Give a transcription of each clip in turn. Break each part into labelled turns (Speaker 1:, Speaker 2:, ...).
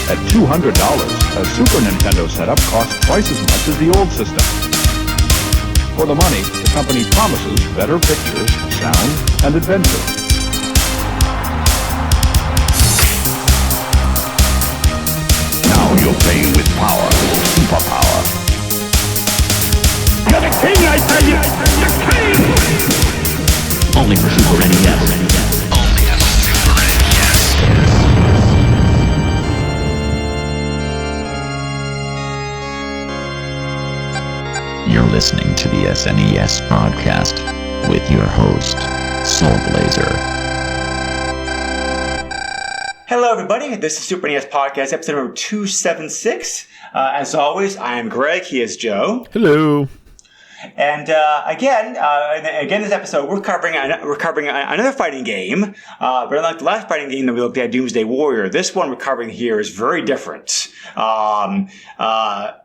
Speaker 1: At $200, a Super Nintendo setup costs twice as much as the old system. For the money, the company promises better pictures, sound, and adventure. Now you're playing with power, superpower. You're the king, I tell you! The king!
Speaker 2: Only for Super NES.
Speaker 3: Only on Super NES.
Speaker 2: You're listening to the SNES podcast with your host, Soul Blazer.
Speaker 4: Hello, everybody. This is Super NES Podcast, episode number 276. As always, I am Greg. He is Joe.
Speaker 5: Hello.
Speaker 4: And again, this episode we're covering another fighting game. But unlike the last fighting game that we looked at, Doomsday Warrior, this one we're covering here is very different.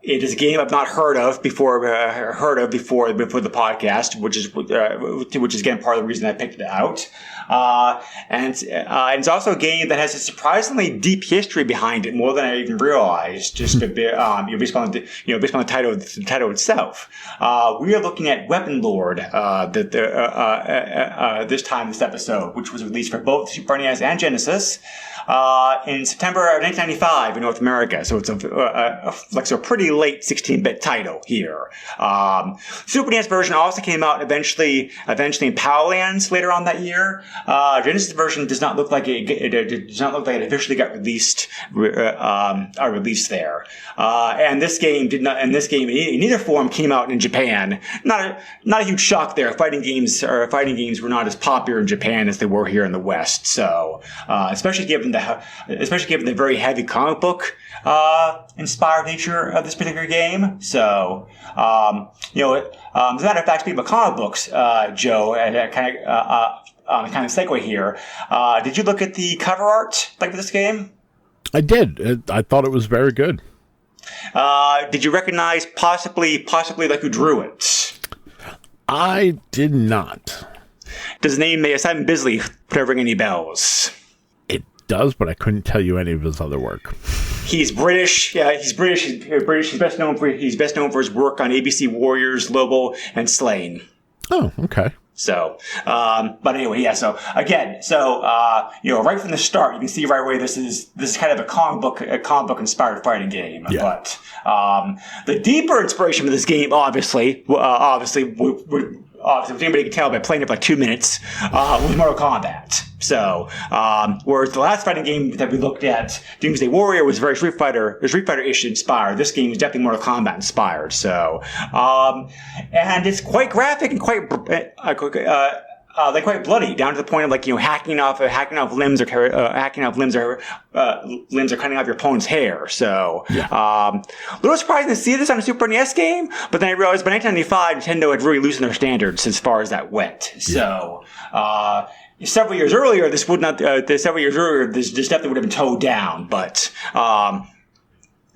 Speaker 4: It is a game I've not heard of before the podcast, which is again part of the reason I picked it out. And it's also a game that has a surprisingly deep history behind it, more than I even realized. Just a bit, based on the title itself. We are looking at Weaponlord this episode, which was released for both Super NES and Genesis in September of 1995 in North America. So it's a pretty late 16-bit title here. Super NES version also came out eventually in PAL Lands later on that year. Genesis version does not look like it officially got released there. And this game in either form came out in Japan. Not a huge shock there. Fighting games were not as popular in Japan as they were here in the West. So, especially given the very heavy comic book inspired nature of this particular game. So, as a matter of fact, speaking of comic books, Joe, kind of segue here. Did you look at the cover art for this game?
Speaker 5: I did. I thought it was very good.
Speaker 4: Did you recognize possibly who drew it?
Speaker 5: I did not.
Speaker 4: Does the name Simon Bisley ring any bells?
Speaker 5: It does, but I couldn't tell you any of his other work.
Speaker 4: He's British. Yeah, he's British. He's best known for his work on ABC Warriors, Lobo, and
Speaker 5: Oh, okay.
Speaker 4: So, but anyway, yeah. So again, right from the start, you can see right away this is kind of a comic book inspired fighting game.
Speaker 5: Yeah.
Speaker 4: But the deeper inspiration for this game, obviously, if anybody can tell by playing it for like 2 minutes, was Mortal Kombat. So, whereas the last fighting game that we looked at, Doomsday Warrior, was very Street Fighter-ish inspired. This game is definitely Mortal Kombat inspired. So, and it's quite graphic and quite bloody, down to the point of hacking off limbs or cutting off your opponent's hair. So, a little surprising to see this on a Super NES game, but then I realized by 1995, Nintendo had really loosened their standards as far as that went. So, several years earlier, this definitely would have been toned down, but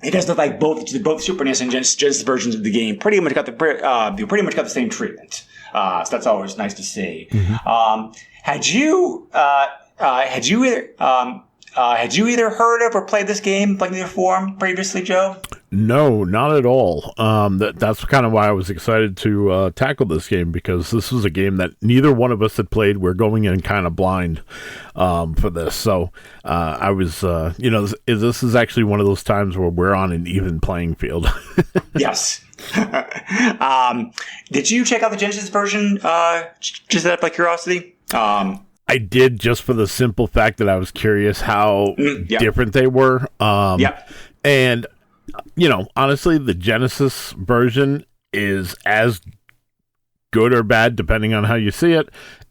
Speaker 4: it does look like both Super NES and Genesis versions of the game pretty much got the same treatment. So that's always nice to see. Mm-hmm. Had you either heard of or played this game in either form previously, Joe?
Speaker 5: No, not at all. That's kind of why I was excited to tackle this game, because this was a game that neither one of us had played. We're going in kind of blind for this. So I was, this is actually one of those times where we're on an even playing field.
Speaker 4: Yes. Did you check out the Genesis version just out of curiosity?
Speaker 5: I did, just for the simple fact that I was curious how different they were. And, honestly, the Genesis version is as good or bad, depending on how you see it.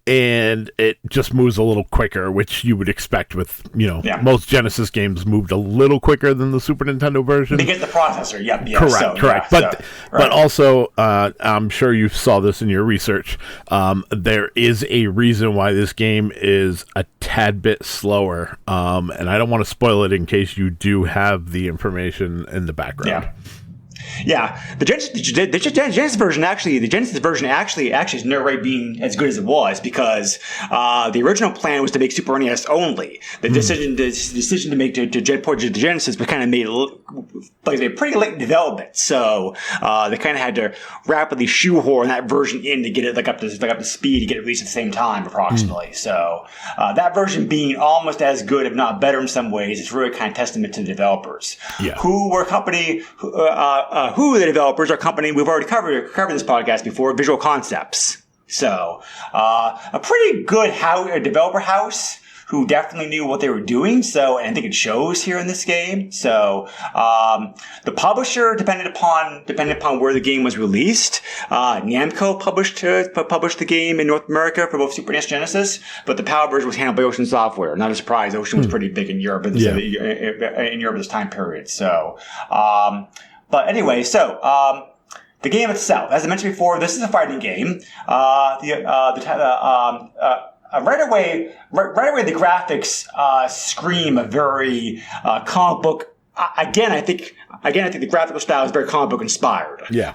Speaker 5: And it just moves a little quicker, which you would expect with, most Genesis games moved a little quicker than the Super Nintendo version.
Speaker 4: Because the processor,
Speaker 5: Correct. But also, I'm sure you saw this in your research, there is a reason why this game is a tad bit slower. And I don't want to spoil it in case you do have the information in the background.
Speaker 4: Yeah, the Genesis version actually is no way being as good as it was because the original plan was to make Super NES only. The decision to make to port to the Genesis was kind of made pretty late in development, so they kind of had to rapidly shoehorn that version in to get it up to speed to get it released at the same time, approximately. So that version being almost as good, if not better, in some ways, is really kind of testament to the developers.
Speaker 5: Yeah.
Speaker 4: Who the developers are company we've already covered this podcast before, Visual Concepts. So a pretty good developer house who definitely knew what they were doing. So, and I think it shows here in this game. So the publisher depended upon where the game was released. Namco published the game in North America for both Super NES Genesis, but the PAL version was handled by Ocean Software. Not a surprise. Ocean was pretty big in Europe in this time period. So, but anyway, the game itself, as I mentioned before, this is a fighting game. Right away, the graphics scream a very comic book. Again, I think the graphical style is very comic book inspired.
Speaker 5: Yeah.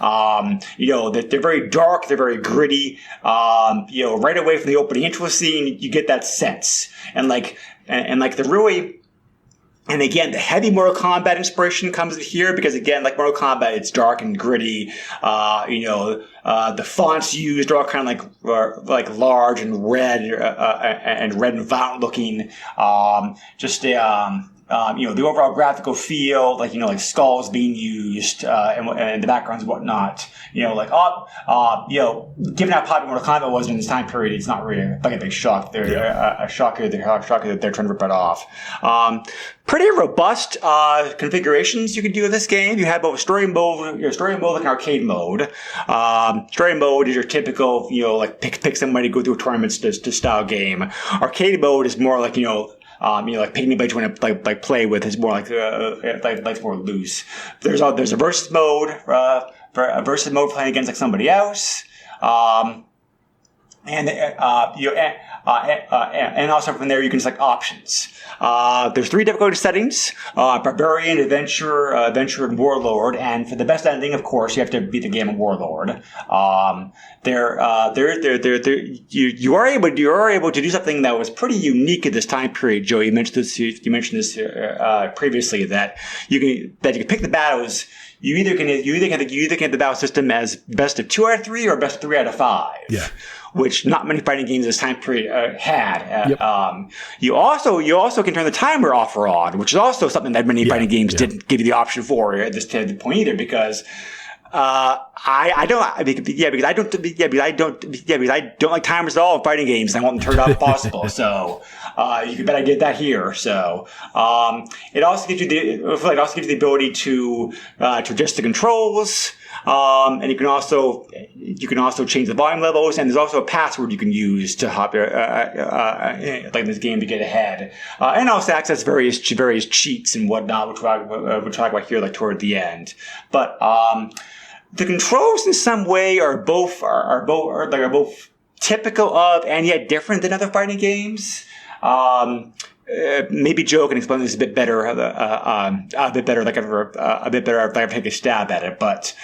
Speaker 4: They're very dark, they're very gritty. Right away from the opening intro scene, you get that sense, and the really. And again, the heavy Mortal Kombat inspiration comes here because, again, like Mortal Kombat, it's dark and gritty. The fonts used are all kind of like large and red and violent looking. The overall graphical feel, like skulls being used and the backgrounds and whatnot. Given how popular Mortal Kombat was in this time period, it's not really like a big shock. A shocker that they're trying to rip it off. Pretty robust configurations you can do in this game. You have both story mode and arcade mode. Story mode is your typical, pick somebody to go through a tournament to style game. Arcade mode is more like, pick anybody you want to play with. It's more like more loose. There's a versus mode for a versus mode playing against somebody else. And also from there you can select options. There's 3 difficulty settings: Barbarian, Adventure, and Warlord. And for the best ending, of course, you have to beat the game of Warlord. You are able to do something that was pretty unique at this time period, Joe. You mentioned this previously, that you can pick the battles. You either can have the battle system as best of 2 out of 3 or best of 3 out of 5.
Speaker 5: Yeah.
Speaker 4: Which not many fighting games this time period had.
Speaker 5: Yep.
Speaker 4: You also can turn the timer off or on, which is also something that many fighting games didn't give you the option for at this point either, because I don't like timers at all in fighting games. And I want them turned off if possible. So you can bet I did that here. So it also gives you the ability to adjust the controls. And you can also change the volume levels, and there's also a password you can use to hop like this game to get ahead, and also access various cheats and whatnot, which we'll talk about here toward the end. But the controls in some way are both typical of and yet different than other fighting games. Maybe Joe can explain this a bit better if I take a stab at it. But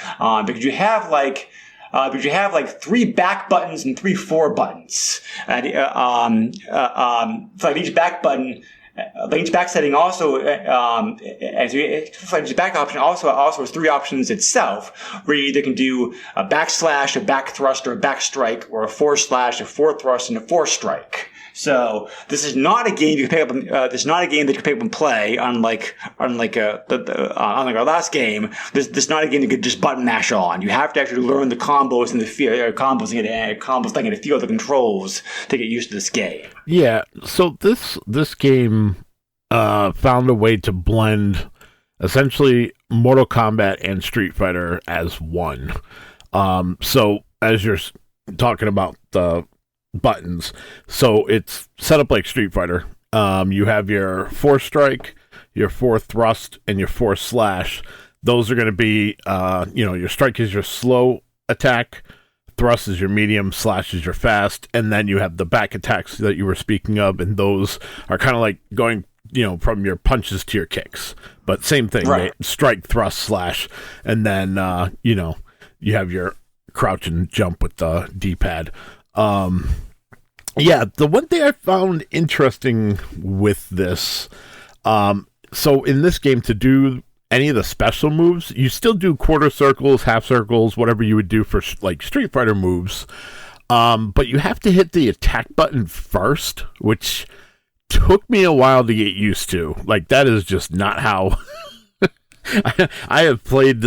Speaker 4: because you have 3 back buttons and 3 forward buttons, and each back button. Each back setting also, each back option also has 3 options itself, where you either can do a backslash, a back thrust, or a back strike, or a forward slash, a forward thrust, and a forward strike. So this is not a game you can pick up. This is not a game that you can pick up and play. Unlike our last game, this is not a game you could just button mash on. You have to actually learn the combos and the combos and the feel of the controls to get used to this game.
Speaker 5: Yeah. So this game found a way to blend essentially Mortal Kombat and Street Fighter as one. So as you're talking about the buttons, so it's set up like Street Fighter. You have your 4 strike, your 4 thrust, and your 4 slash. Those are going to be, your strike is your slow attack, thrust is your medium, slash is your fast, and then you have the back attacks that you were speaking of, and those are kind of like going from your punches to your kicks. But same thing,
Speaker 4: Right.
Speaker 5: strike, thrust, slash, and then, you have your crouch and jump with the D-pad. Yeah, the one thing I found interesting with this, so in this game, to do any of the special moves, you still do quarter circles, half circles, whatever you would do for like Street Fighter moves, but you have to hit the attack button first, which took me a while to get used to. Like, that is just not how... I have played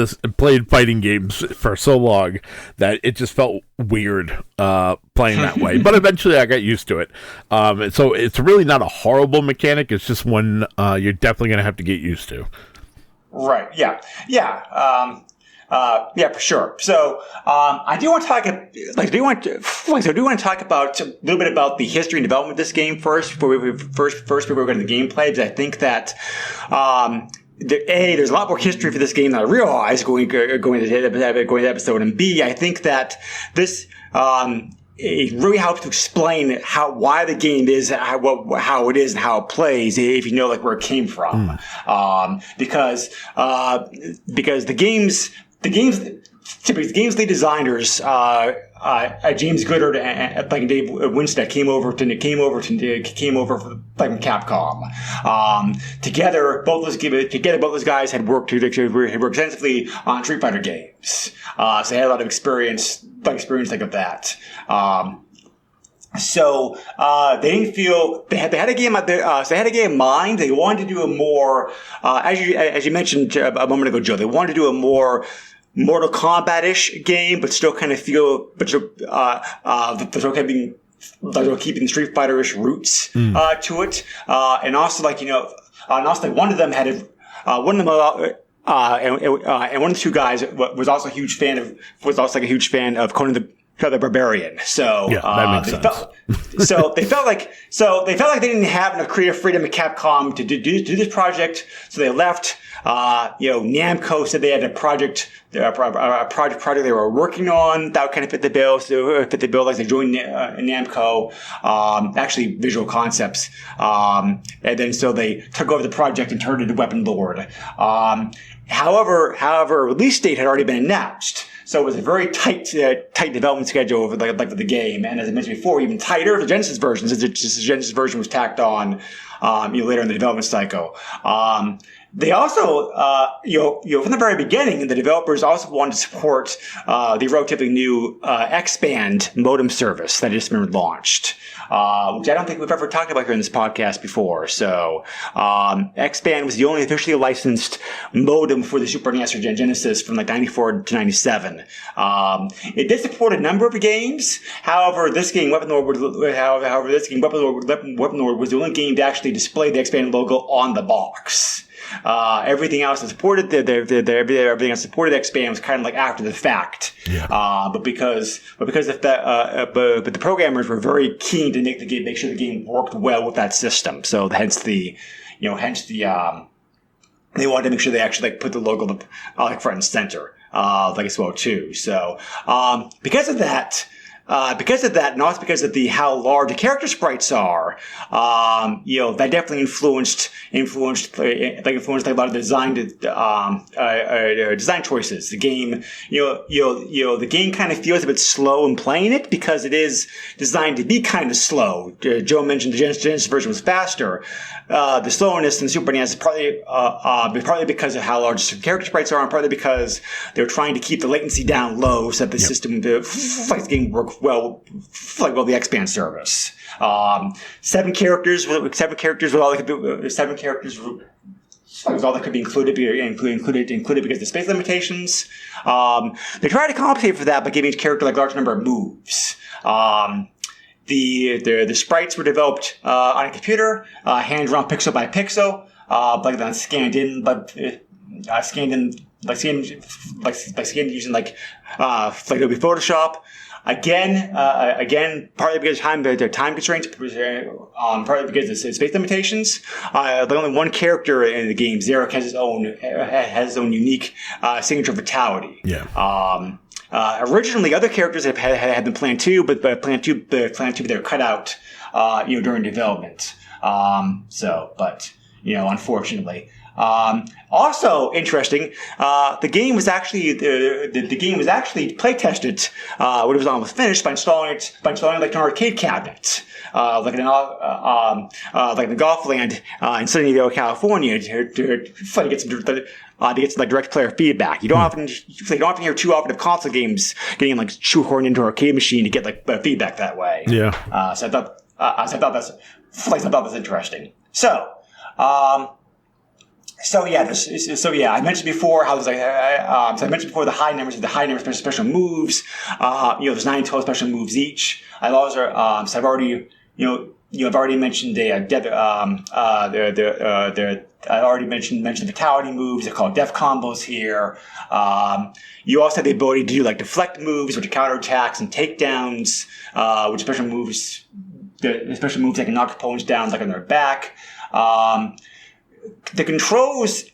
Speaker 5: fighting games for so long that it just felt weird playing that way. But eventually I got used to it. So it's really not a horrible mechanic. It's just one you're definitely going to have to get used to.
Speaker 4: Right. Yeah. Yeah. Yeah, for sure. So I do want to talk. I do want to talk about a little bit about the history and development of this game first, before we go to the gameplay. Because I think that there's a lot more history for this game than I realized going to the episode, and B, I think that this it really helps to explain why the game is how it is and how it plays if you know like where it came from. Because the game's lead designers, James Goodard and Dave Winstead came over from Capcom. Together, both those guys had worked extensively on Street Fighter games. So they had a lot of experience of that. So they didn't feel they had a game. So they had a game in mind. They wanted to do a more, as you mentioned a moment ago, Joe. They wanted to do a more Mortal Kombat-ish game, but still kind of feel, keeping the Street Fighter-ish roots to it, and also one of them had and one of the two guys was also a huge fan of Conan the Barbarian. So
Speaker 5: yeah, that makes sense.
Speaker 4: So they felt like they didn't have enough creative freedom at Capcom to do this project, so they left. Namco said they had a project they were working on that would kind of fit the bill. So fit the bill, like they joined Namco, actually Visual Concepts, and then so they took over the project and turned it into Weaponlord. However, release date had already been announced. So it was a very tight development schedule of the game, and as I mentioned before, even tighter for the Genesis version, since the Genesis version was tacked on later in the development cycle. They also, from the very beginning, the developers also wanted to support the relatively new X-Band modem service that had just been launched, which I don't think we've ever talked about here in this podcast before. So X-Band was the only officially licensed modem for the Super NES or Genesis from 94 to 97. It did support a number of games. However, this game, Weaponlord, was the only game to actually display the X-Band logo on the box. Everything else that supported everything else supported X-Band was kind of like after the fact. Yeah. But the programmers were very keen to make sure the game worked well with that system. So hence they wanted to make sure they actually put the logo front and center as well too. So because of that, and also because of how large the character sprites are, that definitely influenced a lot of design choices. The game, the game kind of feels a bit slow in playing it because it is designed to be kind of slow. Joe mentioned the Genesis version was faster. The slowness in the Super NES is partly because of how large the character sprites are, and partly because they're trying to keep the latency down low so that the system, the game work well, the X-Band service. 7 characters was all that could be included because of the space limitations. They tried to compensate for that by giving each character a large number of moves. The sprites were developed on a computer, hand-drawn pixel by pixel, then scanned in using Adobe Photoshop. Again, partly because of time constraints, partly because of space limitations. Only one character in the game, Zarek, has his own unique signature fatality. Yeah. Originally, other characters had been planned too, but they were cut out, during development. unfortunately. Also interesting, the game was actually play tested when it was almost finished by installing like an arcade cabinet, like in the Golf Land in San Diego, California, to get some direct player feedback. You don't often hear too often of console games getting like shoehorned into an arcade machine to get like feedback that way.
Speaker 5: Yeah.
Speaker 4: So I thought that's interesting. So I mentioned before how there's I mentioned before the high numbers of special moves. There's 9 total special moves each. I've already mentioned I already mentioned fatality moves. They're called def combos here. You also have the ability to do like deflect moves, which are counterattacks and takedowns, which special moves that can knock opponents down like on their back. The controls,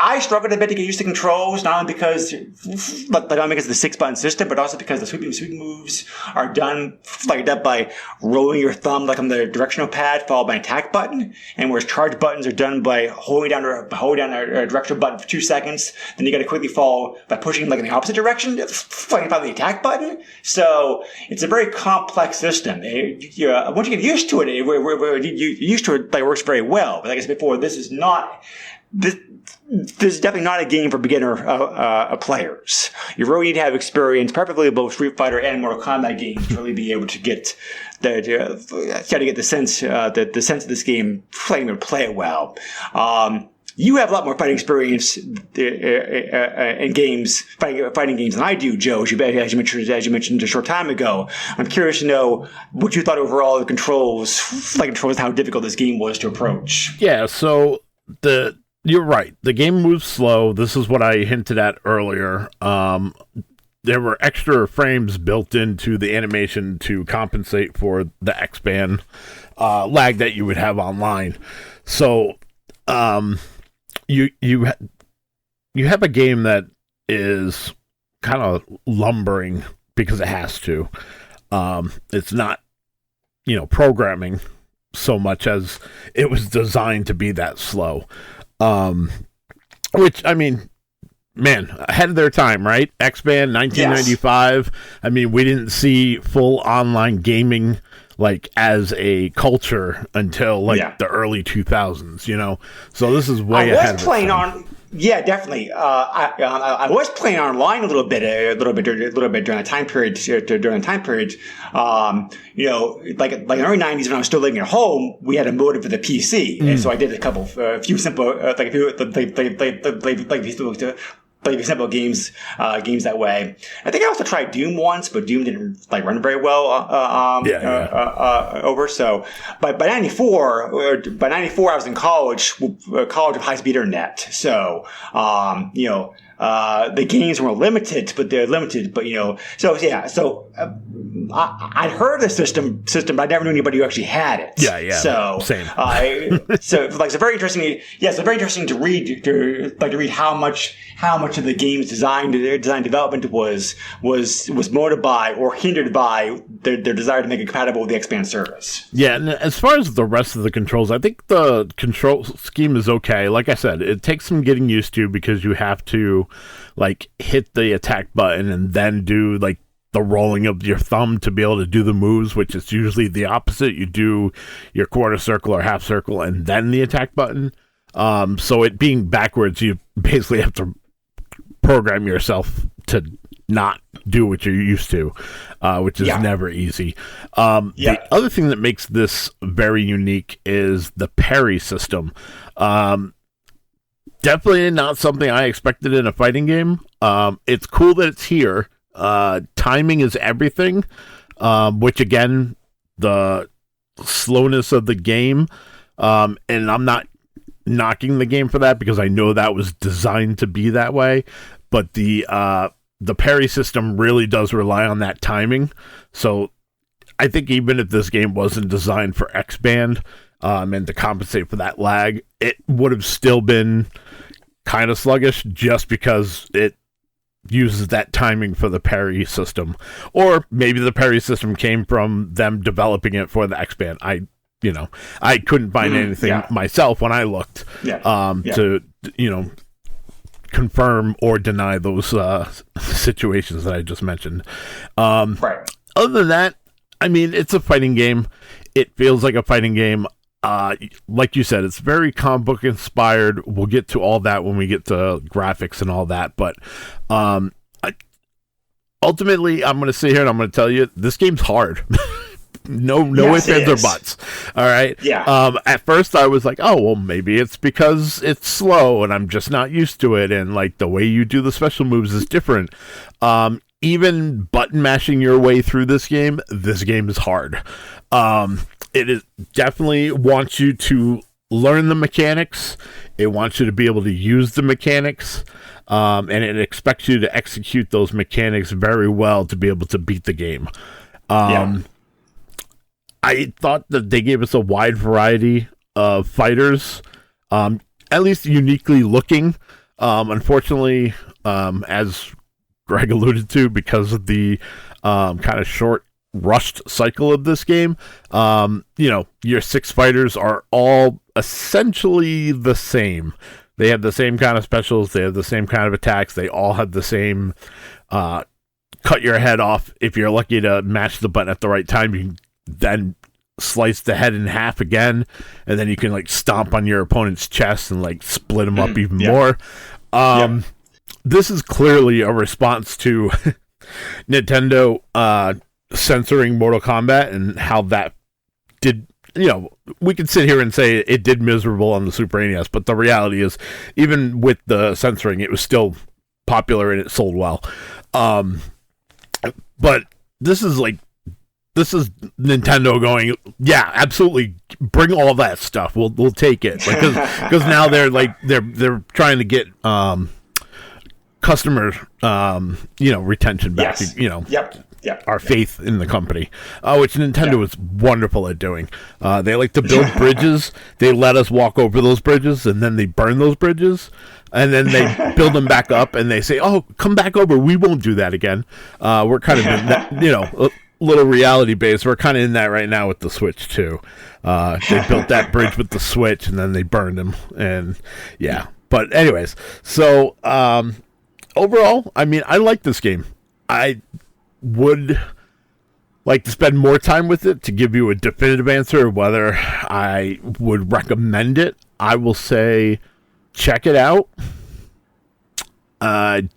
Speaker 4: I struggled a bit to get used to controls, not only because of the 6-button system, but also because the sweeping moves are done by rolling your thumb like on the directional pad, followed by an attack button, and whereas charge buttons are done by holding down a directional button for 2 seconds, then you got to quickly follow by pushing like in the opposite direction, following by the attack button. So it's a very complex system. Once you get used to it, it works very well. But like I said before, this is definitely not a game for beginner players. You really need to have experience, preferably in both Street Fighter and Mortal Kombat games, to really be able to get the sense of this game, play it well. You have a lot more fighting experience in games, fighting games than I do, Joe. As you mentioned a short time ago. I'm curious to know what you thought overall of the controls, how difficult this game was to approach.
Speaker 5: Yeah. So you're right. The game moves slow. This is what I hinted at earlier. There were extra frames built into the animation to compensate for the X-band lag that you would have online. So you have a game that is kind of lumbering because it has to. It's not, programming so much as it was designed to be that slow. Which, I mean, man, ahead of their time, right? X-Band, 1995. Yes. I mean, we didn't see full online gaming, as a culture until, the early 2000s, So this is way ahead of its time.
Speaker 4: Yeah, definitely. I was playing online a little bit during the time period. Like in the early '90s when I was still living at home, we had a modem for the PC, and so I did a few simple simple games that way. I think I also tried Doom once, but Doom didn't run very well over. So, by '94, I was in college with high speed internet. So, the games were limited, but they're limited. But I'd heard of the system, but I never knew anybody who actually had it.
Speaker 5: Yeah.
Speaker 4: So
Speaker 5: same.
Speaker 4: It's very interesting. Yeah, it's very interesting to read how much of the game's design development was motivated by or hindered by their desire to make it compatible with the X-Band service.
Speaker 5: Yeah, and as far as the rest of the controls, I think the control scheme is okay. Like I said, it takes some getting used to because you have to hit the attack button and then do the rolling of your thumb to be able to do the moves, which is usually the opposite. You do your quarter circle or half circle and then the attack button. So it being backwards, you basically have to program yourself to not do what you're used to, which is never easy. The other thing that makes this very unique is the parry system. Definitely not something I expected in a fighting game. It's cool that it's here. Timing is everything, which again, the slowness of the game, and I'm not knocking the game for that because I know that was designed to be that way, but the parry system really does rely on that timing. So I think even if this game wasn't designed for X-Band and to compensate for that lag, it would have still been kind of sluggish just because it uses that timing for the parry system. Or maybe the parry system came from them developing it for the X-Band. I couldn't find anything myself when I looked to, confirm or deny those situations that I just mentioned.
Speaker 4: Right.
Speaker 5: Other than that, I mean, it's a fighting game. It feels like a fighting game. Like you said, it's very comic book inspired. We'll get to all that when we get to graphics and all that. But ultimately, I'm going to sit here and I'm going to tell you, this game's hard. No ifs, ands, or buts. All right.
Speaker 4: Yeah.
Speaker 5: At first, I was like, oh, well, maybe it's because it's slow and I'm just not used to it. And like the way you do the special moves is different. Even button mashing your way through this game is hard. It is definitely wants you to learn the mechanics. It wants you to be able to use the mechanics. And it expects you to execute those mechanics very well to be able to beat the game. I thought that they gave us a wide variety of fighters, at least uniquely looking. Unfortunately, as Greg alluded to, because of the kind of short, rushed cycle of this game, your 6 fighters are all essentially the same. They have the same kind of specials. They have the same kind of attacks. They all have the same cut your head off. If you're lucky to match the button at the right time, you can then slice the head in half again, and then you can like stomp on your opponent's chest and like split them up even more. This is clearly a response to Nintendo censoring Mortal Kombat and how that did. We could sit here and say it did miserable on the Super NES, but the reality is, even with the censoring, it was still popular and it sold well. But this is Nintendo going, yeah, absolutely, bring all that stuff. We'll take it, because now they're trying to get customer retention back. Our faith in the company, which Nintendo is wonderful at doing. They like to build bridges. They let us walk over those bridges, and then they burn those bridges, and then they build them back up, and they say, "Oh, come back over. We won't do that again." We're kind of in that, a little reality based. We're kind of in that right now with the Switch too. They built that bridge with the Switch, and then they burned them, and yeah. But anyways, so overall, I mean, I like this game. I would like to spend more time with it to give you a definitive answer of whether I would recommend it. I will say check it out. I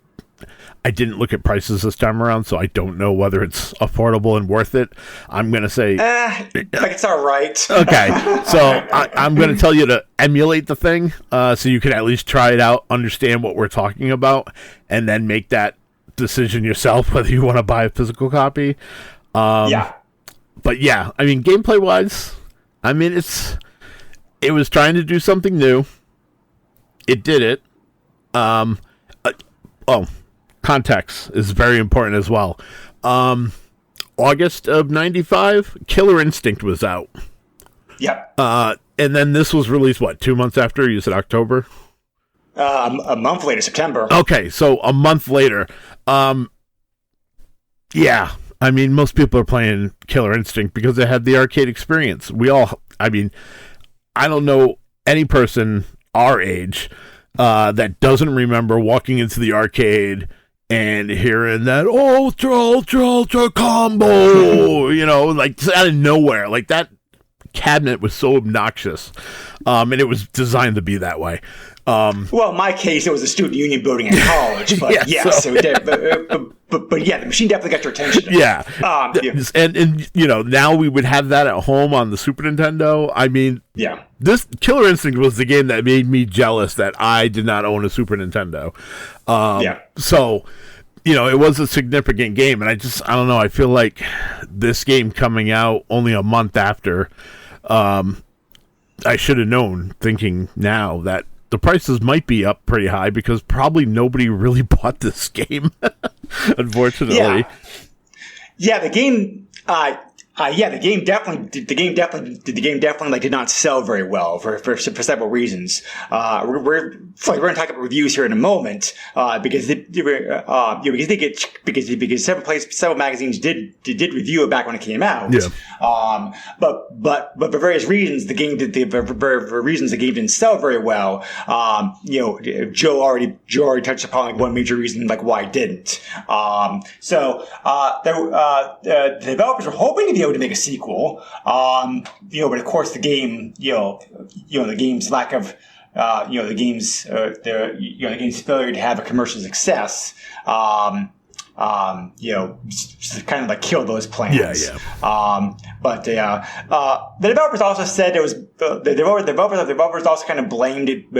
Speaker 5: didn't look at prices this time around, so I don't know whether it's affordable and worth it. I'm going to say
Speaker 4: it's all right.
Speaker 5: Okay, so I'm going to tell you to emulate the thing so you can at least try it out, understand what we're talking about, and then make that decision yourself whether you want to buy a physical copy. But yeah, I mean, gameplay wise, I mean, it was trying to do something new. It did it. Context is very important as well. August of 95, Killer Instinct was out.
Speaker 4: Yep.
Speaker 5: And then this was released, 2 months after? You said October?
Speaker 4: A month later, September.
Speaker 5: Okay, so a month later. Yeah, I mean, most people are playing Killer Instinct because they had the arcade experience. I don't know any person our age that doesn't remember walking into the arcade and hearing that ultra combo, like out of nowhere. Like that cabinet was so obnoxious, and it was designed to be that way.
Speaker 4: Well, in my case, it was a student union building in college, but yes, it did. But yeah, the machine definitely got your attention.
Speaker 5: Yeah. And now we would have that at home on the Super Nintendo. I mean, this Killer Instinct was the game that made me jealous that I did not own a Super Nintendo. So, it was a significant game, and I don't know, I feel like this game coming out only a month after, I should have known, thinking now that the prices might be up pretty high because probably nobody really bought this game, unfortunately.
Speaker 4: Yeah, the game, Yeah, the game definitely like did not sell very well for several reasons. We're going to talk about reviews here in a moment, because several magazines did review it back when it came out.
Speaker 5: Yeah.
Speaker 4: But for various reasons, the game didn't sell very well. Joe already touched upon like one major reason like why it didn't. The developers were hoping to be able to make a sequel, but of course the game, the game's lack of, the game's failure to have a commercial success, kind of like killed those plans.
Speaker 5: Yeah.
Speaker 4: But the developers also said the developers also kind of blamed it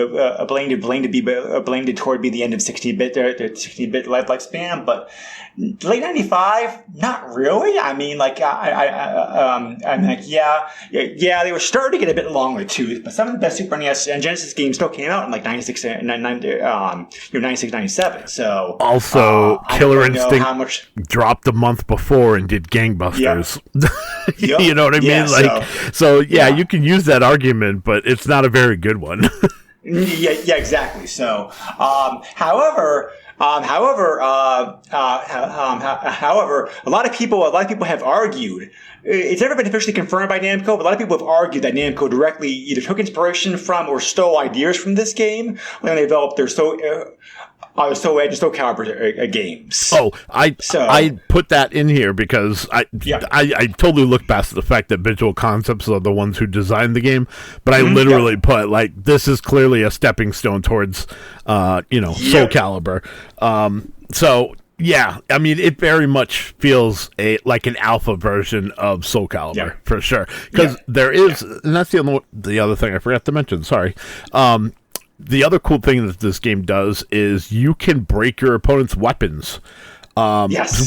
Speaker 4: toward be the end of 16-bit lifespan, but late 95, not really. I mean, like, they were starting to get a bit long in the tooth, but some of the best Super NES and Genesis games still came out in like 96, 97. So
Speaker 5: also, Killer Instinct dropped a month before and did gangbusters.
Speaker 4: Yep.
Speaker 5: You know what I mean? You can use that argument, but it's not a very good one.
Speaker 4: Yeah, exactly. So, however, a lot of people have argued. It's never been officially confirmed by Namco, but a lot of people have argued that Namco directly either took inspiration from or stole ideas from this game when they developed their Soul Edge and Soul Calibur games.
Speaker 5: I put that in here because I totally look past the fact that Visual Concepts are the ones who designed the game, but I literally put like this is clearly a stepping stone towards Soul Calibur. Yeah, I mean, it very much feels like an alpha version of Soul Calibur for sure. Because there is, and that's the other thing I forgot to mention. Sorry. The other cool thing that this game does is you can break your opponent's weapons,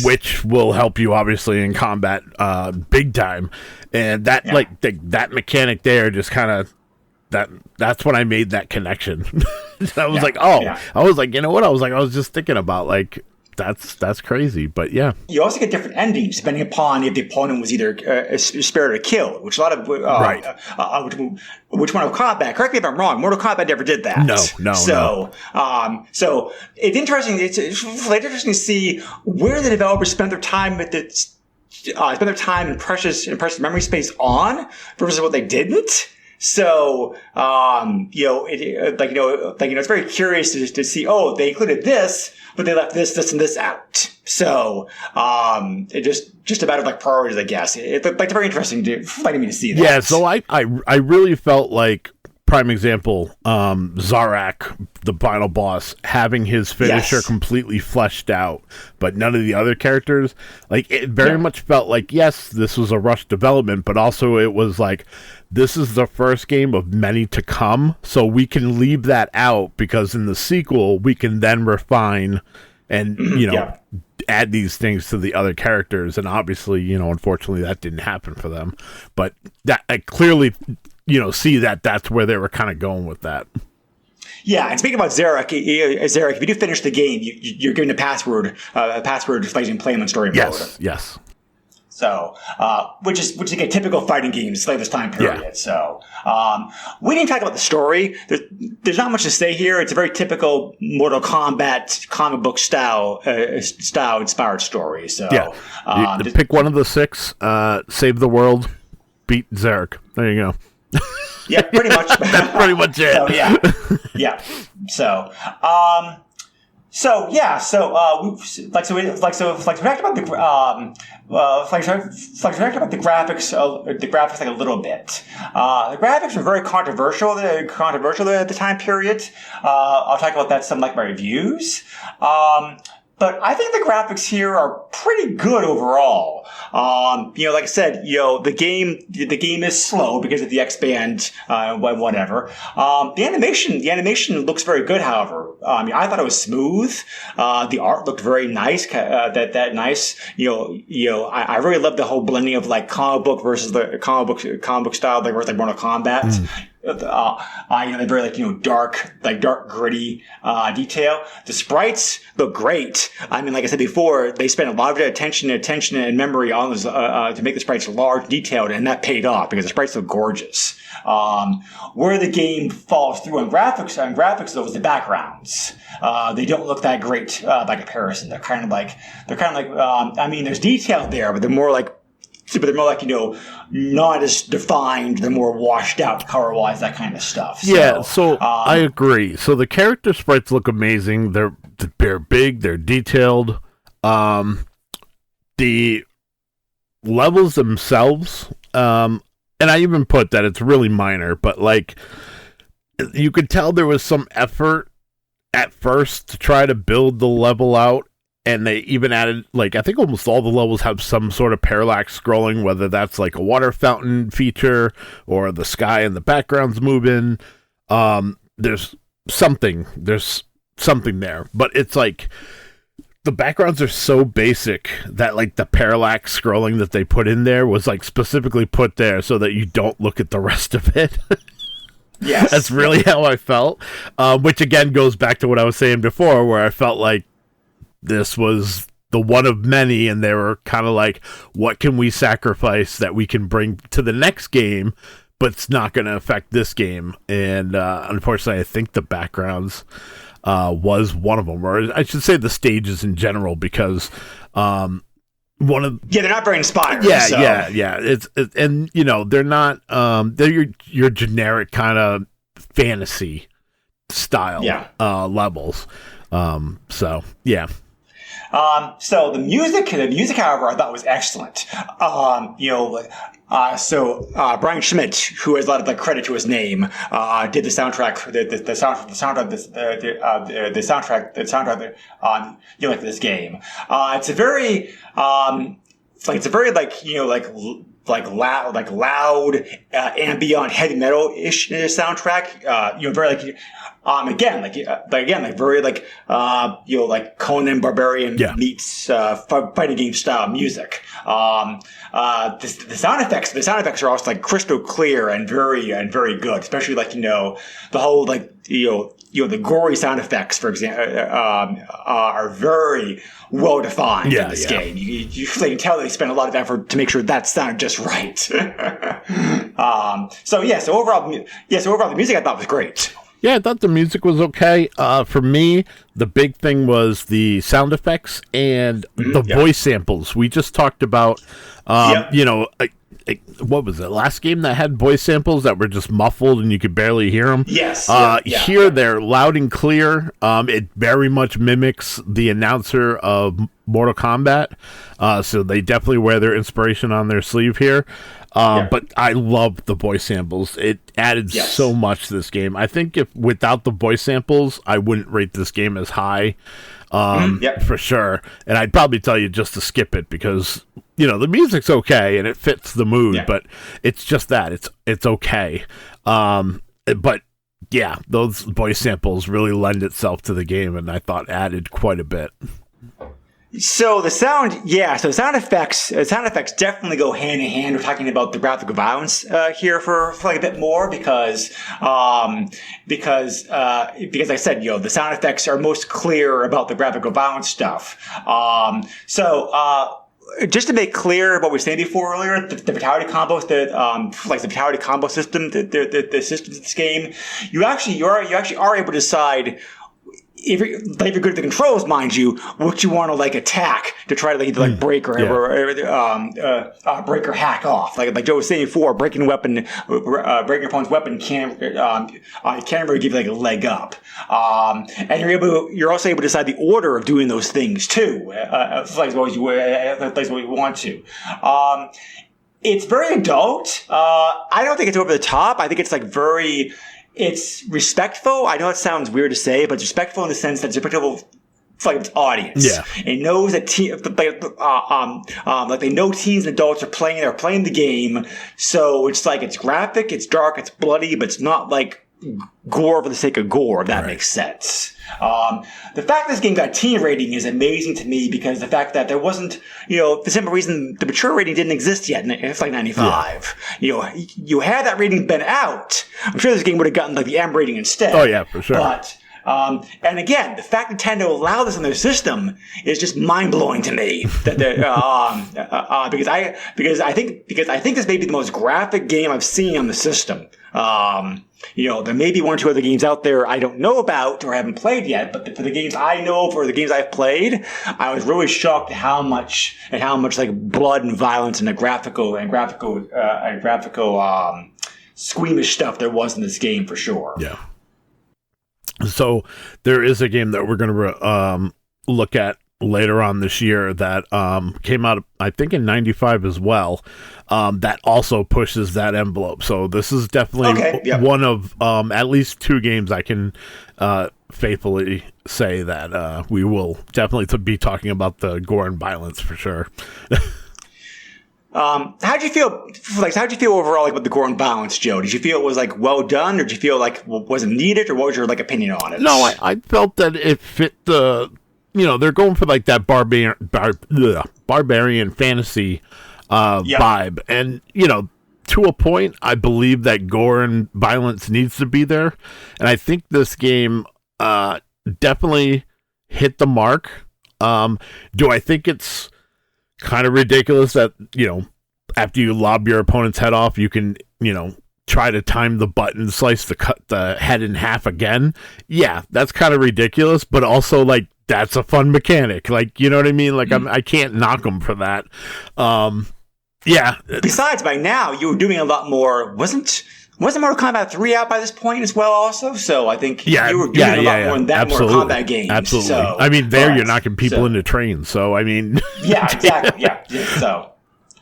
Speaker 5: which will help you obviously in combat big time. And that that mechanic there just kind of that's when I made that connection. I was like, I was like, you know what? I was just thinking about like. That's crazy, but yeah.
Speaker 4: You also get different endings depending upon if the opponent was either spared or killed, which a lot of which Mortal Kombat. Correct me if I'm wrong. Mortal Kombat never did that.
Speaker 5: No.
Speaker 4: So it's interesting. It's interesting to see where the developers spent their time with it. Spend their time in precious memory space on versus what they didn't. So, it's very curious to see, they included this, but they left this, and this out. So, it just about like priorities, I guess. It's very interesting to see that.
Speaker 5: Yeah. So I really felt like, prime example, Zarak, the final boss, having his finisher completely fleshed out, but none of the other characters, like it very much felt like, yes, this was a rushed development, but also it was like, this is the first game of many to come, so we can leave that out because in the sequel we can then refine and add these things to the other characters. And obviously, unfortunately that didn't happen for them, but that I clearly see that that's where they were kind of going with that.
Speaker 4: Yeah, and speaking about Zarak, if you do finish the game, you're given a password so that you can play him in story mode.
Speaker 5: Yes.
Speaker 4: So, which is a typical fighting games like this time period.
Speaker 5: Yeah.
Speaker 4: So, we didn't talk about the story. There's not much to say here. It's a very typical Mortal Kombat comic book style inspired story. So,
Speaker 5: pick one of the 6, save the world, beat Zarak. There you go.
Speaker 4: Yeah, pretty much.
Speaker 5: That's pretty much it.
Speaker 4: So, yeah. We talked about the graphics like a little bit. The graphics were very controversial at the time period. I'll talk about that some like my reviews. But I think the graphics here are pretty good overall. Like I said, the game is slow because of the X-band, whatever. The animation looks very good, however. I thought it was smooth. The art looked very nice, that nice. I really love the whole blending of like comic book versus the comic book style, like Mortal Kombat. they're very dark, gritty detail. The sprites look great. I mean, like I said before, they spent a lot of attention and memory on this to make the sprites large, detailed, and that paid off because the sprites look gorgeous. Where the game falls through on graphics though is the backgrounds. They don't look that great by comparison. They're kind of like I mean, there's detail there, but they're more like not as defined. They're more washed out color-wise, that kind of stuff.
Speaker 5: So I agree. So the character sprites look amazing. They're big. They're detailed. The levels themselves, and I even put that it's really minor, but like you could tell there was some effort at first to try to build the level out. And they even added, like, I think almost all the levels have some sort of parallax scrolling, whether that's like a water fountain feature or the sky and the background's moving. There's something there. But it's like the backgrounds are so basic that like the parallax scrolling that they put in there was like specifically put there so that you don't look at the rest of it.
Speaker 4: Yes.
Speaker 5: That's really how I felt. Which again goes back to what I was saying before, where I felt like this was the one of many, and they were kind of like, what can we sacrifice that we can bring to the next game, but it's not going to affect this game? And unfortunately, I think the backgrounds was one of them, or I should say the stages in general, because they're not very inspiring. Yeah. It's and they're not. They're your generic kind of fantasy style levels. So yeah.
Speaker 4: So the music, however, I thought was excellent. Brian Schmidt, who has a lot of credit to his name, did the soundtrack, the soundtrack this game. It's a very, loud, ambient, heavy metal-ish soundtrack. Conan Barbarian meets fighting game style music. The sound effects are also crystal clear and very good, especially the whole the gory sound effects, for example, are very well defined in this game. You can tell they spent a lot of effort to make sure that sounded just right. So overall the music I thought was great.
Speaker 5: Yeah, I thought the music was okay. For me, the big thing was the sound effects and the voice samples. We just talked about, what was it? Last game that had voice samples that were just muffled and you could barely hear them.
Speaker 4: Yes.
Speaker 5: Here, they're loud and clear. It very much mimics the announcer of Mortal Kombat. So they definitely wear their inspiration on their sleeve here. But I love the voice samples. It added so much to this game. I think if without the voice samples, I wouldn't rate this game as high, for sure. And I'd probably tell you just to skip it because, the music's okay and it fits the mood, but it's just that. It's okay. But yeah, those voice samples really lend itself to the game, and I thought added quite a bit.
Speaker 4: So the sound effects definitely go hand in hand. We're talking about the graphical violence here for a bit more because like I said, the sound effects are most clear about the graphical violence stuff. Just to make clear what we were saying before earlier, the fatality combos, the fatality combo system, the system of this game, you actually are able to decide. If you're good at the controls, mind you, what you want to attack to try to either break or break or hack off. Like Joe was saying before, breaking your opponent's weapon can't really give you a leg up. And you're also able to decide the order of doing those things too, as what you want to. It's very adult. I don't think it's over the top. I think it's it's respectful. I know it sounds weird to say, but it's respectful in the sense that it's respectful for its audience.
Speaker 5: Yeah.
Speaker 4: It knows that they know teens and adults are playing the game. So it's it's graphic, it's dark, it's bloody, but it's not gore for the sake of gore, if that makes sense. The fact this game got a teen rating is amazing to me because the fact that there wasn't, for the simple reason the mature rating didn't exist yet. It's like 95. Yeah. You had that rating been out, I'm sure this game would have gotten like the M rating instead.
Speaker 5: Oh yeah, for sure.
Speaker 4: But and again, the fact that Nintendo allowed this on their system is just mind blowing to me. That because I think this may be the most graphic game I've seen on the system. There may be one or two other games out there I don't know about or haven't played yet, but for the games I know, for the games I've played, I was really shocked at how much like blood and violence and graphical squeamish stuff there was in this game for sure.
Speaker 5: Yeah. So there is a game that we're going to look at later on this year that came out, I think, in 95 as well, that also pushes that envelope. So this is definitely one of at least two games I can faithfully say that we will definitely be talking about the gore and violence for sure.
Speaker 4: How'd you feel overall with the gore and violence, Joe? Did you feel it was well done, or did you feel was it needed, or what was your opinion on it?
Speaker 5: No, I felt that it fit the, they're going for that barbarian fantasy vibe, and to a point, I believe that gore and violence needs to be there, and I think this game definitely hit the mark. Do I think it's kind of ridiculous that, after you lob your opponent's head off, you can, try to time the button, slice cut the head in half again? Yeah, that's kind of ridiculous, but also, that's a fun mechanic. You know what I mean? I can't knock them for that. Yeah.
Speaker 4: Besides, by now, you were doing a lot more, wasn't Mortal Kombat 3 out by this point as well also? So I think you were doing a lot more in that Mortal Kombat game.
Speaker 5: Absolutely.
Speaker 4: So,
Speaker 5: you're knocking people into trains, so I mean...
Speaker 4: Yeah, exactly. Yeah.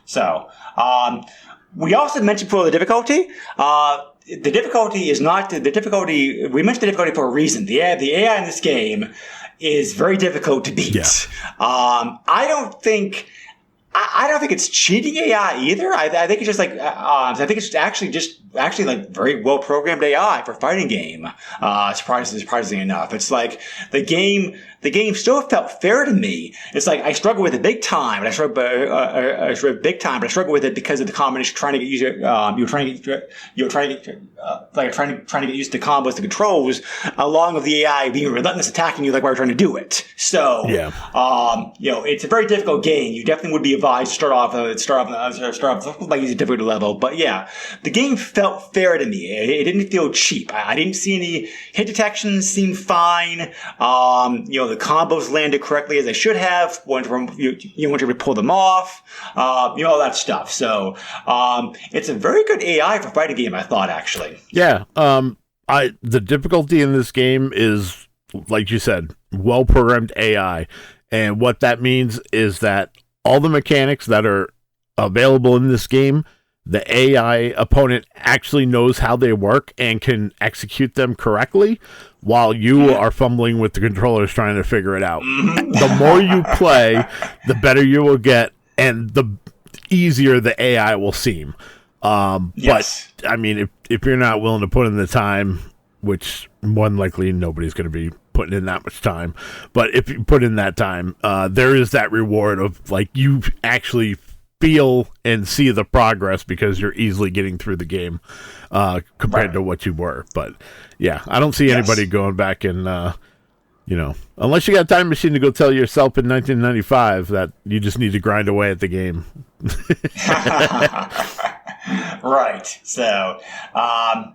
Speaker 4: So, we also mentioned before the difficulty. The difficulty is not... The difficulty... We mentioned the difficulty for a reason. The AI in this game is very difficult to beat.
Speaker 5: Yeah.
Speaker 4: I don't think it's cheating AI either. I think it's just I think it's actually very well programmed AI for a fighting game. Surprisingly enough, it's the game still felt fair to me. It's I struggle with it big time, but I struggle with it because of the combination trying to get used to trying to get used to combos, the controls, along with the AI being relentless attacking you while you're trying to do it. So it's a very difficult game. You definitely would be advised to start off by using a difficult level. But yeah, the game felt fair to me. It didn't feel cheap. I didn't see any hit detections. Seemed fine. The combos landed correctly as they should have. Once you pull them off. All that stuff. So it's a very good AI for a fighting game, I thought, actually.
Speaker 5: Yeah. The difficulty in this game is, like you said, well programmed AI, and what that means is that all the mechanics that are available in this game, the AI opponent actually knows how they work and can execute them correctly, while you are fumbling with the controllers trying to figure it out. The more you play, the better you will get, and the easier the AI will seem.
Speaker 4: Yes.
Speaker 5: But, I mean, if you're not willing to put in the time, which more than likely nobody's going to be putting in that much time, but if you put in that time, there is that reward of, you actually feel and see the progress because you're easily getting through the game compared to what you were. But yeah, I don't see anybody going back and unless you got a time machine to go tell yourself in 1995 that you just need to grind away at the game.
Speaker 4: Right. So and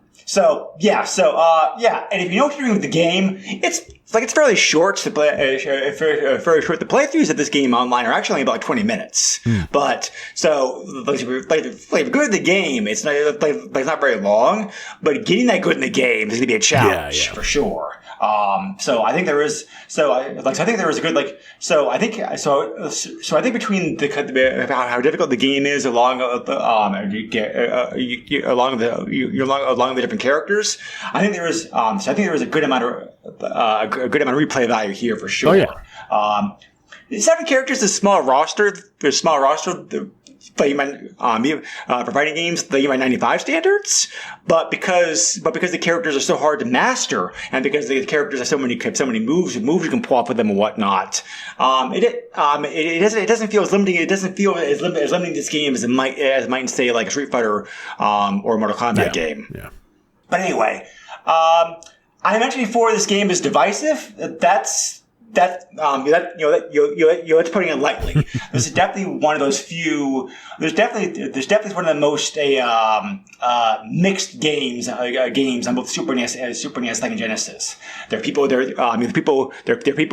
Speaker 4: if you know what you're doing with the game, it's fairly short to play. Very short. The playthroughs of this game online are actually about 20 minutes. But so good at the game, it's not very long. But getting that good in the game is going to be a challenge for sure. So I think there is. I think there is a good I think between how difficult the game is along the different characters, I think there is. I think there is a good amount of replay value here for sure. 7 characters is a small roster. There's a small roster. for fighting games, the EMI 95 standards, but because the characters are so hard to master, and because the characters have so many moves you can pull off with them and whatnot, it doesn't feel as limiting. It doesn't feel as limiting this game as it might say like a Street Fighter or a Mortal Kombat game.
Speaker 5: Yeah.
Speaker 4: But anyway, I mentioned before this game is divisive. That's putting it lightly. This is definitely one of those few. There's definitely one of the most mixed games on both Super NES, like, and Genesis. There are people there are people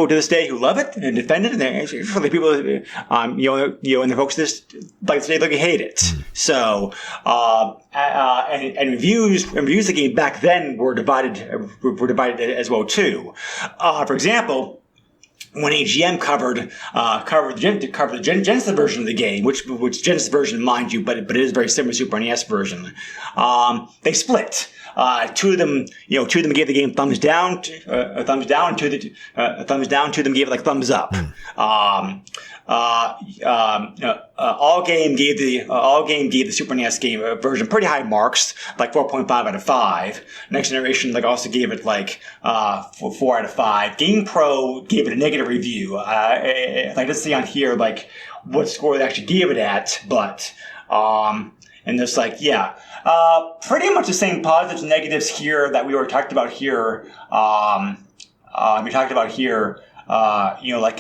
Speaker 4: to this day who love it and defend it, and there are people and the folks like today they hate it. So and reviews of the game back then were divided as well too. For example, when AGM covered the Genesis version of the game, which Genesis version, mind you, but it is very similar to Super NES version, they split. Two of them gave the game thumbs down. Two of them gave it like thumbs up. All game gave the Super NES game version pretty high marks, like 4.5 out of 5. Next Generation also gave it like 4 out of 5. GamePro gave it a negative review. I didn't see on here like what score they actually gave it at, but and there's pretty much the same positives and negatives here that we already talked about here. Like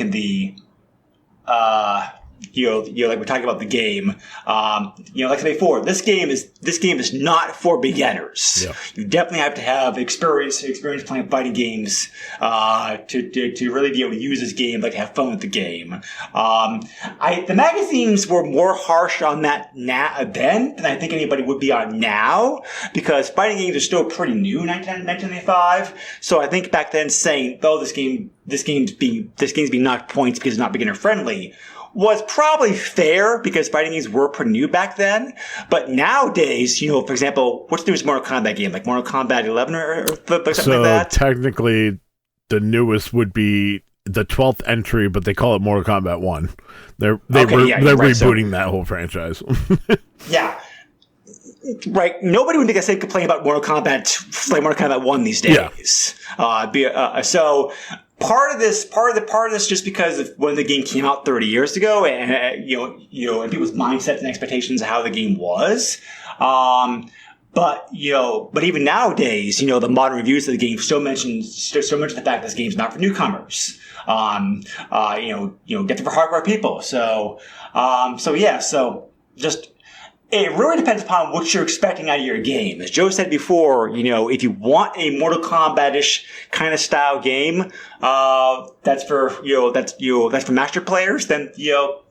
Speaker 4: in the like we're talking about the game. Like I said before, this game is not for beginners. Yeah. You definitely have to have experience playing fighting games to really be able to use this game, like have fun with the game. The magazines were more harsh on that then than I think anybody would be on now, because fighting games are still pretty new in 1995. So I think back then saying, "Oh, this game's being knocked points because it's not beginner friendly," was probably fair, because fighting games were pretty new back then. But nowadays, for example, what's the newest Mortal Kombat game? Like Mortal Kombat 11 or something like that?
Speaker 5: So technically, the newest would be the 12th entry, but they call it Mortal Kombat 1. They're rebooting that whole franchise.
Speaker 4: Yeah. Right. Nobody would make a safe complaint about Mortal Kombat 1 these days. Yeah. So part of this just because of when the game came out 30 years ago, and and people's mindsets and expectations of how the game was. But even nowadays, the modern reviews of the game still mention the fact that this game's not for newcomers. Definitely for hardcore people. So just. It really depends upon what you're expecting out of your game. As Joe said before, if you want a Mortal Kombat-ish kind of style game, that's for master players, then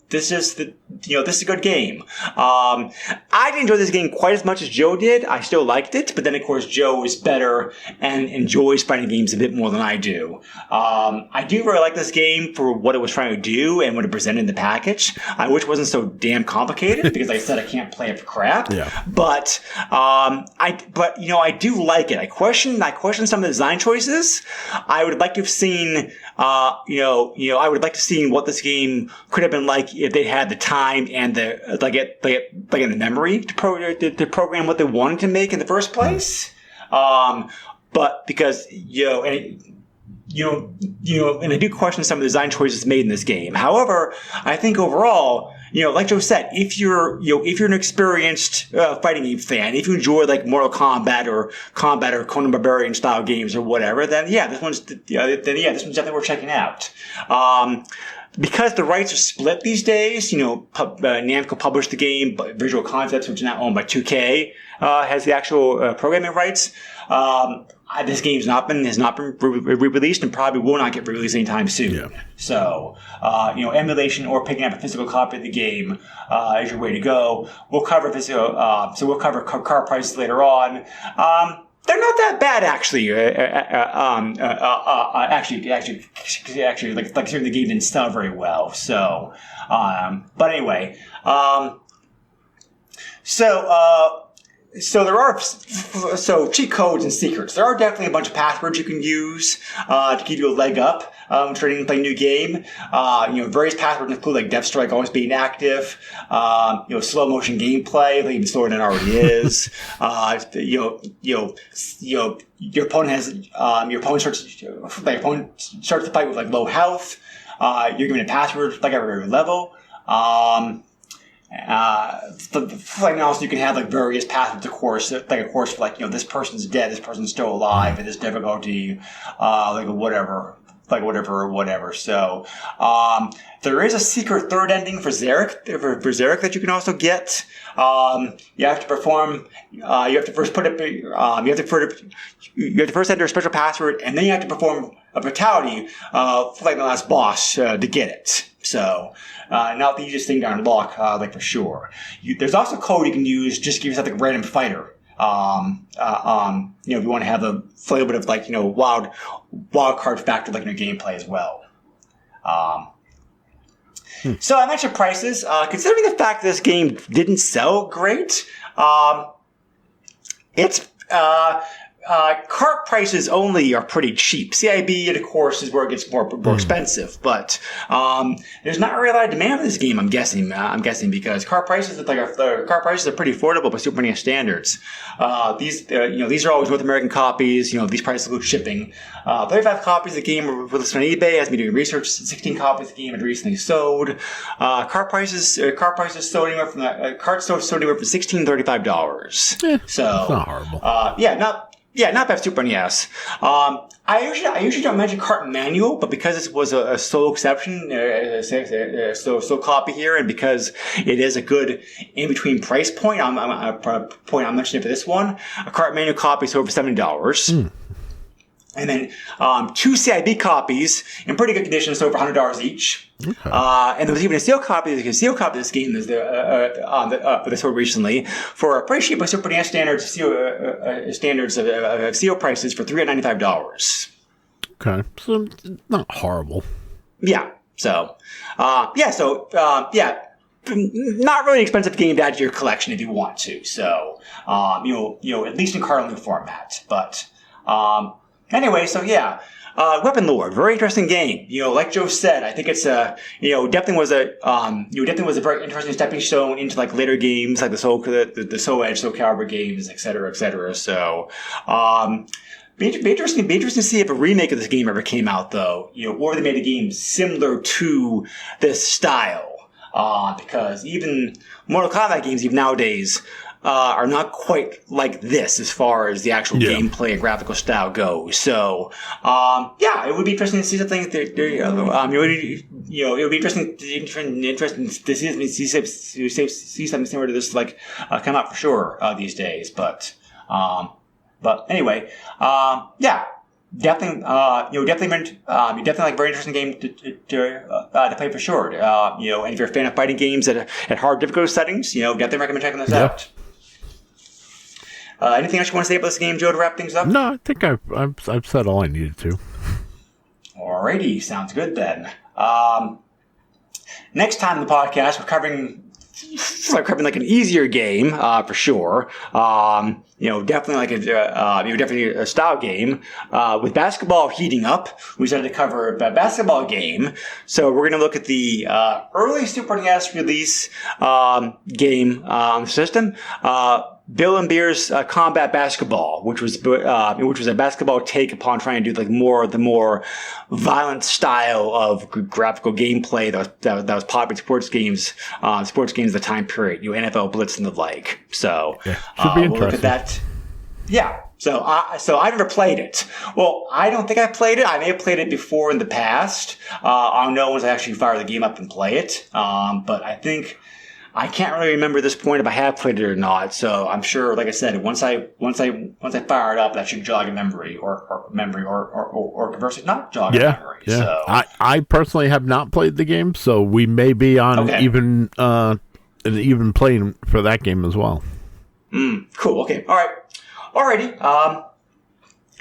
Speaker 4: this is a good game. I didn't enjoy this game quite as much as Joe did. I still liked it, but then of course Joe is better and enjoys fighting games a bit more than I do. I do really like this game for what it was trying to do and what it presented in the package. I wish it wasn't so damn complicated, because like I said, I can't play it for crap. Yeah. But I do like it. I question some of the design choices. I would like to have seen I would like to see what this game could have been like if they had the time and the memory to program what they wanted to make in the first place. But because and I do question some of the design choices made in this game. However, I think overall, like Joe said, if you're an experienced fighting game fan, if you enjoy like Mortal Kombat or Conan Barbarian style games or whatever, then this one's definitely worth checking out. Because the rights are split these days, Namco published the game, but Visual Concepts, which is now owned by 2K, has the actual programming rights. This game has not been re-released and probably will not get re-released anytime soon. Yeah. So, emulation or picking up a physical copy of the game is your way to go. We'll cover car prices later on. They're not that bad, actually. Actually, like the game didn't sell very well. So, but anyway, So there are cheat codes and secrets. There are definitely a bunch of passwords you can use to give you a leg up. training and play a new game. Various passwords include like Death Strike always being active, slow motion gameplay, like even slower than it already is. Your opponent starts the fight with like low health. You're given a password like every level. Also you can have like various passwords, of course, for like, this person's dead, this person's still alive, and this difficulty, whatever. So, there is a secret third ending for Zarek that you can also get. You have to perform, you have to first enter a special password, and then you have to perform a fatality, for like the last boss, to get it. So, not the easiest thing to unlock, for sure. There's also code you can use just to give yourself like a random fighter. If you want to have a little bit of wild card factor in your gameplay as well. So I mentioned prices. Considering the fact that this game didn't sell great, it's cart prices only are pretty cheap. CIB, of course, is where it gets more expensive, but there's not really a lot of demand for this game. I'm guessing because cart prices are pretty affordable by Super NES standards. These are always North American copies. These prices include shipping. 35 copies of the game were listed on eBay. As me doing research, 16 copies of the game had recently sold. Cart prices sold anywhere from $16 to $35. So
Speaker 5: it's not horrible.
Speaker 4: Not bad Super NES. I usually don't mention cart manual, but because this was a sole exception, so copy here, and because it is a good in-between price point, I'm mentioning it for this one. A cart manual copy sold for $70. And then 2 CIB copies in pretty good condition sold for $100 each. Okay. And there was even a seal copy of this game that sold recently for a pretty cheap by Super NES standards of seal prices for $395.
Speaker 5: Okay, so not horrible.
Speaker 4: Yeah. So, not really an expensive game to add to your collection if you want to. So, at least in card-only format. But anyway, so yeah. Weaponlord, very interesting game. Like Joe said, I think it's definitely was a very interesting stepping stone into like later games, like the Soul Edge, Soul Calibur games, et cetera, et cetera. So, be interesting to see if a remake of this game ever came out, though. Or they made a game similar to this style, because even Mortal Kombat games, even nowadays, are not quite like this as far as the actual gameplay and graphical style goes. So, it would be interesting to see something. It would be interesting to see something similar to this, come out for sure these days. But anyway, definitely, definitely like a very interesting game to play for sure. And if you're a fan of fighting games at hard difficulty settings, definitely recommend checking those out. Anything else you want to say about this game, Joe, to wrap things up?
Speaker 5: No, I think I've said all I needed to.
Speaker 4: Alrighty, sounds good then. Next time in the podcast, we're covering like an easier game for sure. Definitely definitely a style game. With basketball heating up, we decided to cover a basketball game. So we're going to look at the early Super NES release game system. Bill and Beer's Combat Basketball, which was a basketball take upon trying to do the more violent style of graphical gameplay that was popular in sports games of the time period, NFL Blitz and the like. So
Speaker 5: should be interesting.
Speaker 4: We'll look at that. Yeah. So I never played it. Well, I don't think I played it. I may have played it before in the past. I don't know once I actually fire the game up and play it. But I think I can't really remember at this point if I have played it or not. So I'm sure, like I said, once I fire it up, that should jog a memory or conversely not jog a memory.
Speaker 5: Yeah.
Speaker 4: So
Speaker 5: I personally have not played the game, so we may be on even playing for that game as well.
Speaker 4: Cool. Okay. All right. Alrighty.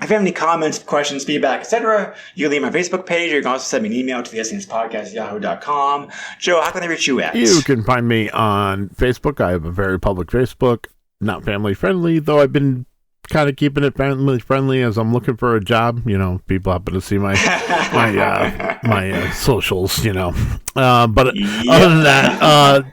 Speaker 4: If you have any comments, questions, feedback, etc., you can leave my Facebook page, or you can also send me an email to the SNESpodcast@yahoo.com. Joe, how can they reach you at?
Speaker 5: You can find me on Facebook. I have a very public Facebook, not family friendly, though I've been kind of keeping it family friendly as I'm looking for a job. You know, people happen to see my my socials. You know, but other than that,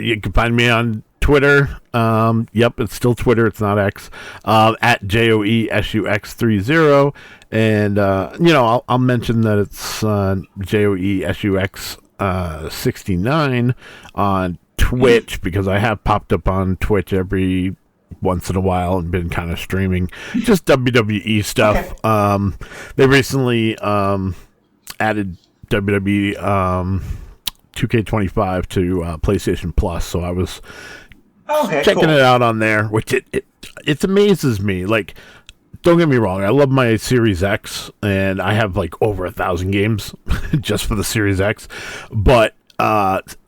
Speaker 5: you can find me on Twitter. Yep, it's still Twitter. It's not X. At JOESUX30. And, you know, I'll mention that it's JOESUX69 on Twitch, because I have popped up on Twitch every once in a while and been kind of streaming just WWE stuff. Okay. They recently added WWE 2K25 to PlayStation Plus, so I was checking it out on there, which it amazes me. Like, don't get me wrong, I love my Series X, and I have like over 1,000 games just for the Series X. But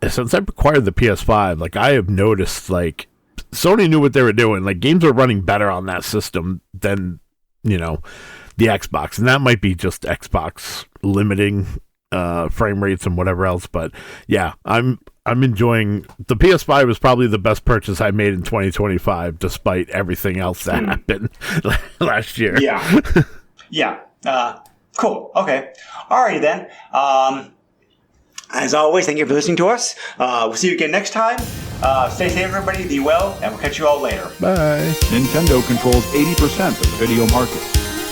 Speaker 5: since I've acquired the PS5, like, I have noticed, like, Sony knew what they were doing. Like, games are running better on that system than, you know, the Xbox, and that might be just Xbox limiting frame rates and whatever else. But yeah, I'm enjoying the PS5. Was probably the best purchase I made in 2025, despite everything else that happened last year.
Speaker 4: Yeah. Cool. Okay. Alrighty then. As always, thank you for listening to us. We'll see you again next time. Stay safe, everybody. Be well, and we'll catch you all later.
Speaker 5: Bye.
Speaker 1: Nintendo controls 80% of the video market.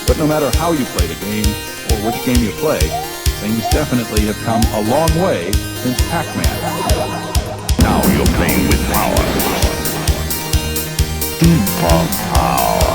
Speaker 1: But no matter how you play the game, or which game you play, things definitely have come a long way since Pac-Man.
Speaker 2: Now you're playing with power. Super power.